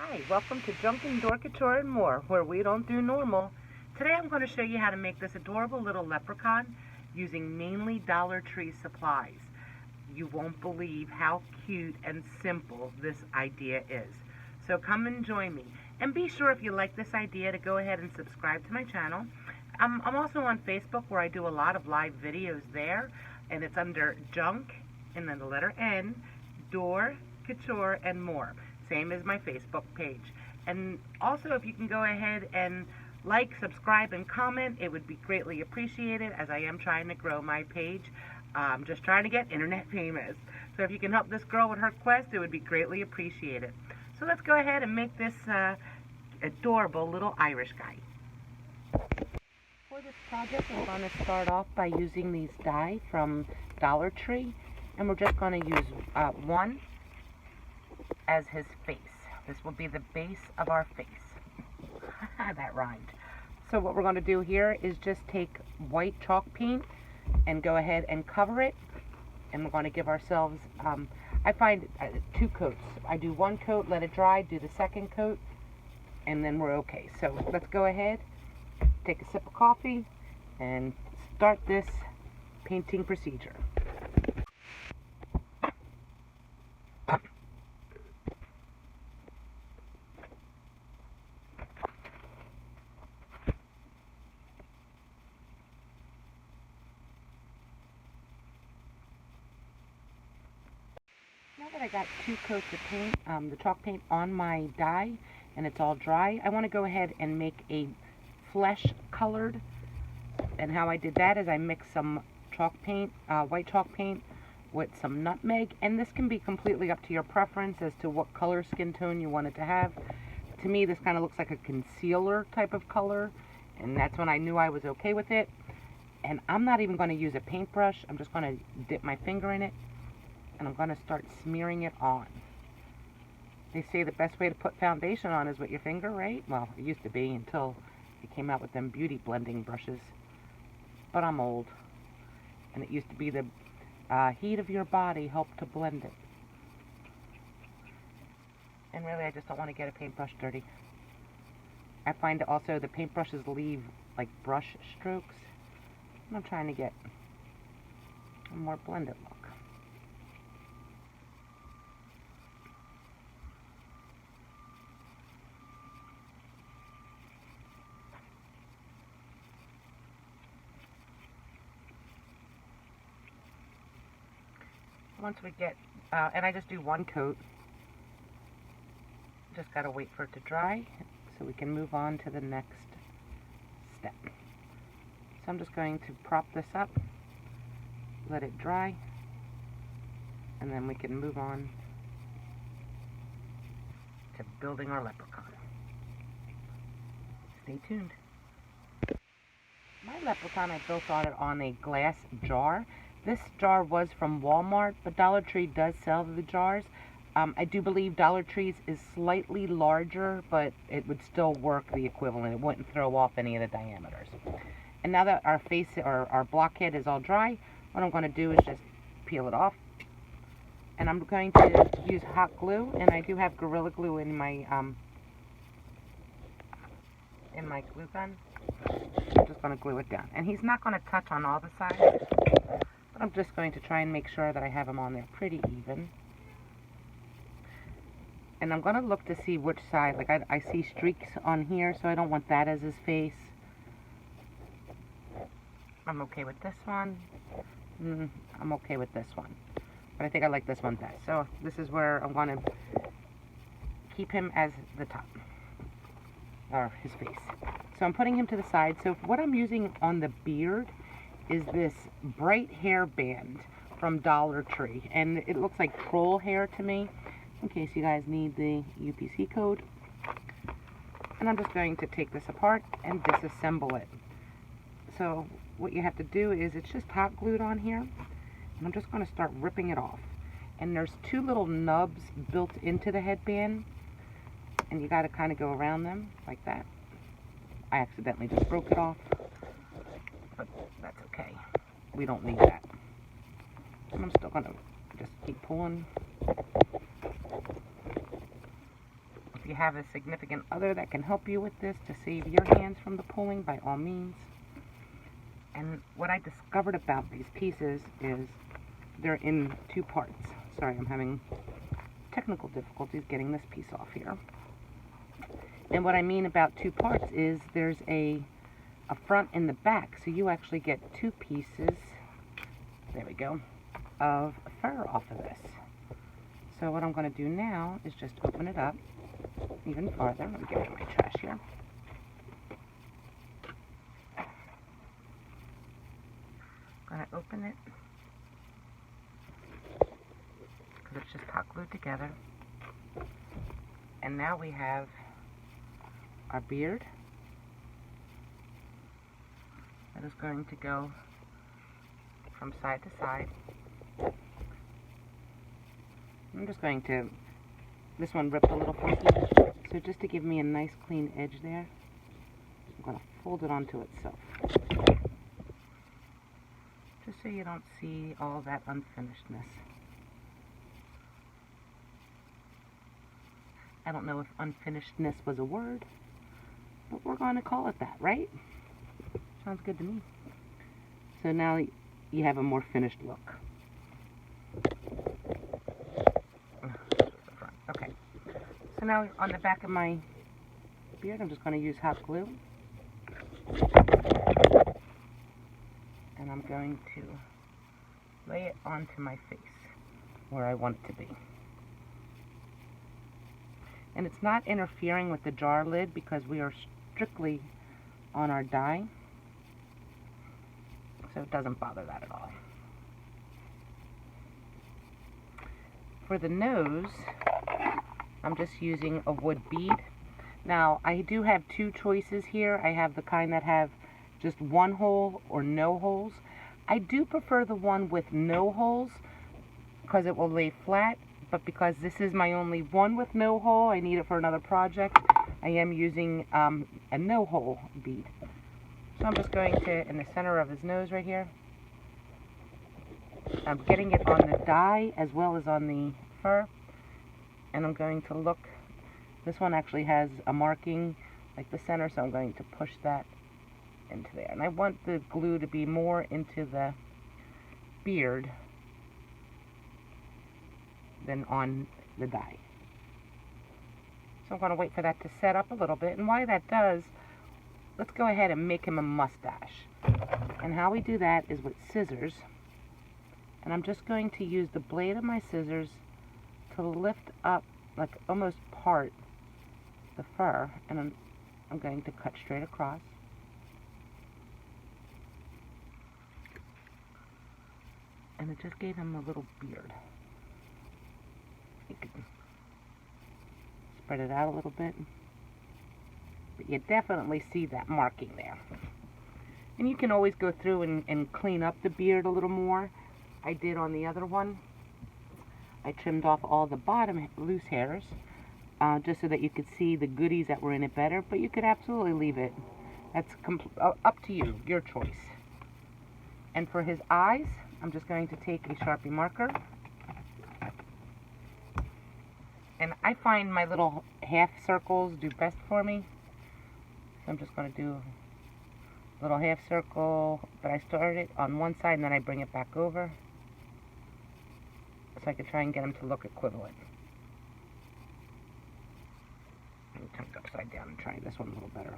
Hi, welcome to Junkin' Door Couture and More, where we don't do normal. Today I'm going to show you how to make this adorable little leprechaun using mainly Dollar Tree supplies. You won't believe how cute and simple this idea is. So come and join me. And be sure, if you like this idea, to go ahead and subscribe to my channel. I'm also on Facebook, where I do a lot of live videos there, and it's under Junk and then the letter N, Door Couture and More. Same as my Facebook page. And also, if you can go ahead and like, subscribe, and comment, it would be greatly appreciated, as I am trying to grow my page. I'm just trying to get internet famous. So if you can help this girl with her quest, it would be greatly appreciated. So let's go ahead and make this adorable little Irish guy. For this project, I'm going to start off by using these die from Dollar Tree. And we're just going to use one as his face. This will be the base of our face. That rhymed. So what we're going to do here is just take white chalk paint and go ahead and cover it. And we're going to give ourselves, I find 2 coats. I do 1 coat, let it dry, do the 2nd coat, and then we're okay. So let's go ahead, take a sip of coffee, and start this painting procedure. Now that I got 2 coats of paint, the chalk paint on my die, and it's all dry, I want to go ahead and make a flesh colored. And how I did that is I mixed some chalk paint, white chalk paint, with some nutmeg. And this can be completely up to your preference as to what color skin tone you want it to have. To me, this kind of looks like a concealer type of color, and that's when I knew I was okay with it. And I'm not even going to use a paintbrush. I'm just going to dip my finger in it, and I'm going to start smearing it on. They say the best way to put foundation on is with your finger, right? Well, it used to be until it came out with them beauty blending brushes. But I'm old, and it used to be the heat of your body helped to blend it. And really, I just don't want to get a paintbrush dirty. I find also the paintbrushes leave like brush strokes, and I'm trying to get a more blended look. Once we get, and I just do 1 coat, just got to wait for it to dry so we can move on to the next step. So I'm just going to prop this up, let it dry, and then we can move on to building our leprechaun. Stay tuned. My leprechaun, I built on a glass jar. This jar was from Walmart, but Dollar Tree does sell the jars. I do believe Dollar Tree's is slightly larger, but it would still work the equivalent. It wouldn't throw off any of the diameters. And now that our face, or our blockhead, is all dry, what I'm going to do is just peel it off. And I'm going to use hot glue, and I do have Gorilla Glue in my glue gun. I'm just going to glue it down. And he's not going to touch on all the sides, but I'm just going to try and make sure that I have him on there pretty even. And I'm going to look to see which side. Like I see streaks on here, so I don't want that as his face. I'm okay with this one. I'm okay with this one. But I think I like this one best. So this is where I'm going to keep him as the top, or his face. So I'm putting him to the side. So what I'm using on the beard is this bright hair band from Dollar Tree, and it looks like troll hair to me, in case you guys need the UPC code. And I'm just going to take this apart and disassemble it. So what you have to do is, it's just hot glued on here, and I'm just going to start ripping it off. And there's 2 little nubs built into the headband, and you got to kind of go around them like that. I accidentally just broke it off, but that's okay. We don't need that. And I'm still going to just keep pulling. If you have a significant other that can help you with this to save your hands from the pulling, by all means. And what I discovered about these pieces is they're in two parts. Sorry, I'm having technical difficulties getting this piece off here. And what I mean about two parts is there's a front and the back, so you actually get two pieces, there we go, of fur off of this. So what I'm going to do now is just open it up even farther. Let me get rid of my trash here. I'm going to open it because it's just hot glued together. And now we have our beard that is going to go from side to side. I'm just going to, this one ripped a little funky, so just to give me a nice clean edge there, I'm going to fold it onto itself. Just so you don't see all that unfinishedness. I don't know if unfinishedness was a word, but we're going to call it that, right? Sounds good to me. So now you have a more finished look. Okay. So now on the back of my beard, I'm just going to use hot glue. And I'm going to lay it onto my face where I want it to be. And it's not interfering with the jar lid because we are strictly on our die. So it doesn't bother that at all. For the nose, I'm just using a wood bead. Now, I do have two choices here. I have the kind that have just one hole or no holes. I do prefer the one with no holes because it will lay flat, but because this is my only one with no hole, I need it for another project, I am using a no hole bead. So I'm just going to, in the center of his nose right here, I'm getting it on the die as well as on the fur, and I'm going to look, this one actually has a marking like the center, so I'm going to push that into there. And I want the glue to be more into the beard than on the die. So I'm going to wait for that to set up a little bit, and while that does, let's go ahead and make him a mustache. And how we do that is with scissors. And I'm just going to use the blade of my scissors to lift up, like almost part the fur, and I'm going to cut straight across. And it just gave him a little beard. You can spread it out a little bit. But you definitely see that marking there. And you can always go through and clean up the beard a little more. I did on the other one. I trimmed off all the bottom loose hairs just so that you could see the goodies that were in it better. But you could absolutely leave it. That's up to you, your choice. And for his eyes, I'm just going to take a Sharpie marker. And I find my little half circles do best for me. So I'm just going to do a little half circle, but I start it on one side and then I bring it back over. So I can try and get them to look equivalent. Let me turn it upside down and try this one a little better.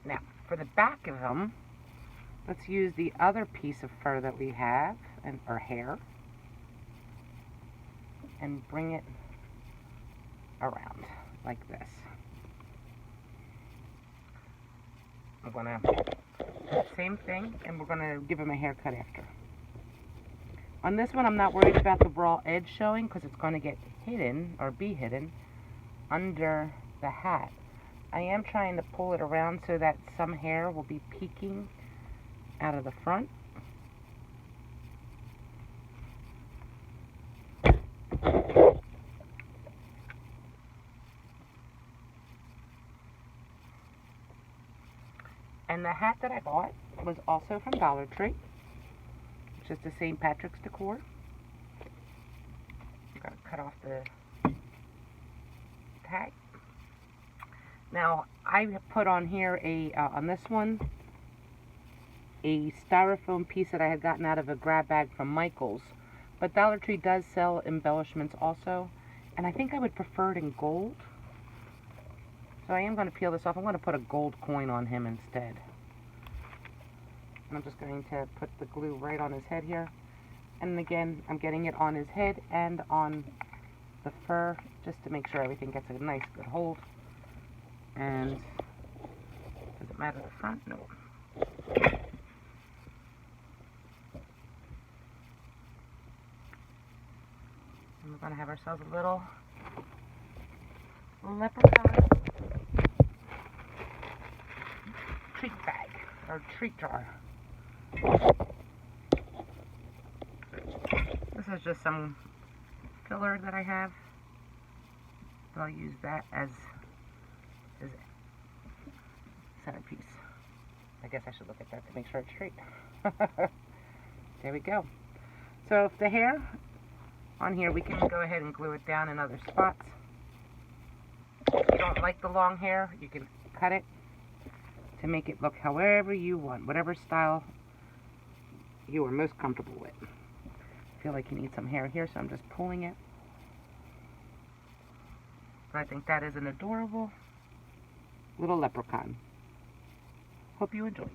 Now, for the back of them, let's use the other piece of fur that we have, or hair, and bring it around like this. I'm going to do the same thing, and we're going to give him a haircut after. On this one, I'm not worried about the raw edge showing because it's going to get hidden, or be hidden, under the hat. I am trying to pull it around so that some hair will be peeking out of the front. And the hat that I bought was also from Dollar Tree. just the same Patrick's decor. I'm going to cut off the tag. Now, I put on here on this one, a styrofoam piece that I had gotten out of a grab bag from Michael's. But Dollar Tree does sell embellishments also, and I think I would prefer it in gold. So I am going to peel this off. I'm going to put a gold coin on him instead. And I'm just going to put the glue right on his head here. And again, I'm getting it on his head and on the fur, just to make sure everything gets a nice good hold. And does it matter the front? No. And we're going to have ourselves a little leprechaun treat bag, or treat jar. This is just some filler that I have. So I'll use that as centerpiece. I guess I should look at that to make sure it's straight. There we go. So if the hair on here, we can go ahead and glue it down in other spots. If you don't like the long hair, you can cut it to make it look however you want, whatever style you are most comfortable with. I feel like you need some hair here, so I'm just pulling it. But I think that is an adorable little leprechaun. Hope you enjoyed.